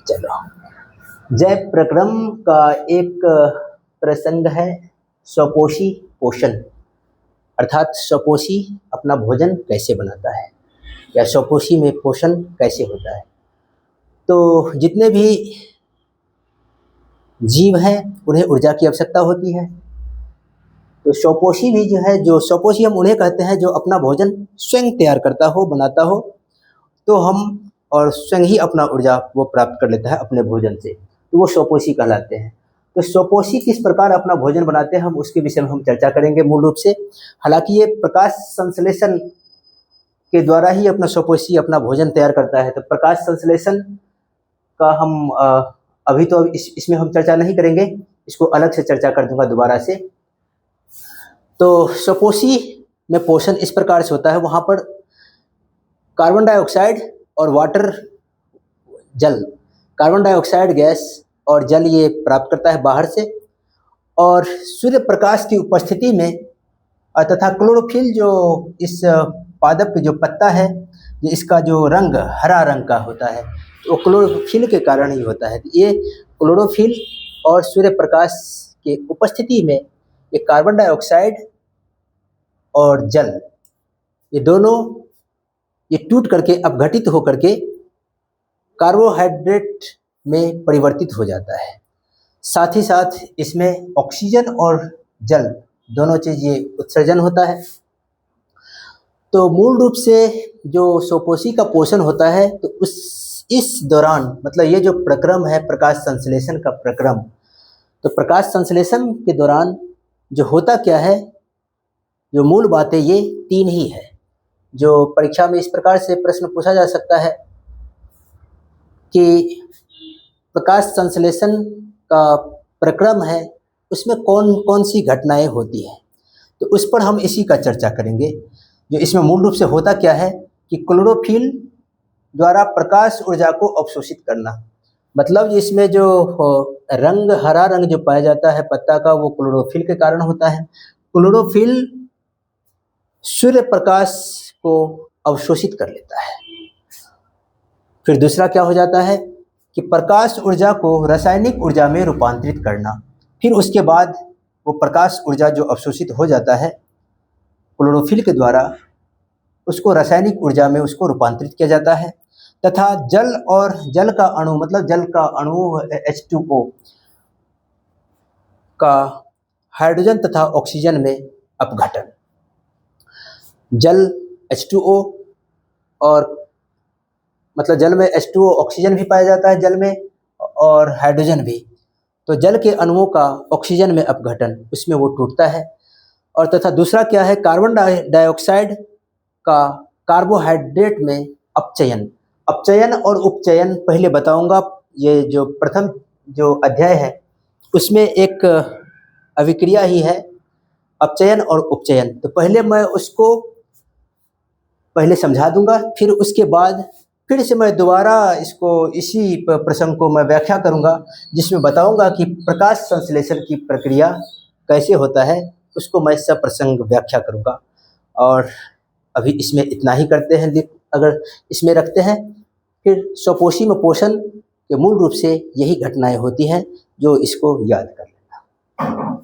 चलो, जय प्रक्रम का एक प्रसंग है स्वपोषी पोषण, अर्थात स्वपोषी अपना भोजन कैसे बनाता है या स्वपोषी में पोषण कैसे होता है। तो जितने भी जीव हैं उन्हें ऊर्जा की आवश्यकता होती है। तो स्वपोषी भी जो है, जो स्वपोषी हम उन्हें कहते हैं जो अपना भोजन स्वयं तैयार करता हो, बनाता हो, तो हम और स्वयं ही अपना ऊर्जा वो प्राप्त कर लेता है अपने भोजन से, तो वो स्वपोषी कहलाते हैं। तो स्वपोषी किस प्रकार अपना भोजन बनाते हैं हम उसके विषय में हम चर्चा करेंगे मूल रूप से। हालांकि ये प्रकाश संश्लेषण के द्वारा ही अपना स्वपोषी अपना भोजन तैयार करता है। तो प्रकाश संश्लेषण का हम अभी तो इसमें हम चर्चा नहीं करेंगे, इसको अलग से चर्चा कर दूंगा दोबारा से। तो स्वपोषी में पोषण इस प्रकार से होता है, वहाँ पर कार्बन डाइऑक्साइड और वाटर, जल, कार्बन डाइऑक्साइड गैस और जल ये प्राप्त करता है बाहर से, और सूर्य प्रकाश की उपस्थिति में तथा क्लोरोफिल जो इस पादप जो पत्ता है, इसका जो रंग हरा रंग का होता है, वो क्लोरोफिल के कारण ही होता है। ये क्लोरोफिल और सूर्य प्रकाश के उपस्थिति में ये कार्बन डाइऑक्साइड और जल, ये दोनों ये टूट करके अपघटित होकर के कार्बोहाइड्रेट में परिवर्तित हो जाता है। साथ ही साथ इसमें ऑक्सीजन और जल दोनों चीज़ ये उत्सर्जन होता है। तो मूल रूप से जो स्वपोषी का पोषण होता है, तो इस दौरान मतलब ये जो प्रक्रम है प्रकाश संश्लेषण का प्रक्रम, तो प्रकाश संश्लेषण के दौरान जो होता क्या है, जो मूल बातें ये तीन ही है। जो परीक्षा में इस प्रकार से प्रश्न पूछा जा सकता है कि प्रकाश संश्लेषण का प्रक्रम है उसमें कौन कौन सी घटनाएं होती हैं, तो उस पर हम इसी का चर्चा करेंगे। जो इसमें मूल रूप से होता क्या है कि क्लोरोफिल द्वारा प्रकाश ऊर्जा को अवशोषित करना, मतलब इसमें जो रंग हरा रंग जो पाया जाता है पत्ता का, वो क्लोरोफिल के कारण होता है। क्लोरोफिल सूर्य प्रकाश को अवशोषित कर लेता है। फिर दूसरा क्या हो जाता है कि प्रकाश ऊर्जा को रासायनिक ऊर्जा में रूपांतरित करना। फिर उसके बाद वो प्रकाश ऊर्जा जो अवशोषित हो जाता है क्लोरोफिल के द्वारा, उसको रासायनिक ऊर्जा में उसको रूपांतरित किया जाता है। तथा जल और जल का अणु, मतलब जल का अणु H2O का हाइड्रोजन तथा ऑक्सीजन में अपघटन। जल H2O और मतलब जल में H2O ऑक्सीजन भी पाया जाता है जल में, और हाइड्रोजन भी। तो जल के अणुओं का ऑक्सीजन में अपघटन, उसमें वो टूटता है। और तथा दूसरा क्या है, कार्बन डाइऑक्साइड का कार्बोहाइड्रेट में अपचयन। अपचयन और उपचयन पहले बताऊंगा। ये जो प्रथम जो अध्याय है उसमें एक अभिक्रिया ही है, अपचयन और उपचयन। तो पहले मैं उसको पहले समझा दूंगा, फिर उसके बाद फिर से मैं दोबारा इसको इसी प्रसंग को मैं व्याख्या करूंगा, जिसमें बताऊंगा कि प्रकाश संश्लेषण की प्रक्रिया कैसे होता है, उसको मैं सब प्रसंग व्याख्या करूंगा। और अभी इसमें इतना ही करते हैं, अगर इसमें रखते हैं। फिर स्वपोषी में पोषण के मूल रूप से यही घटनाएं होती हैं, जो इसको याद कर लेना।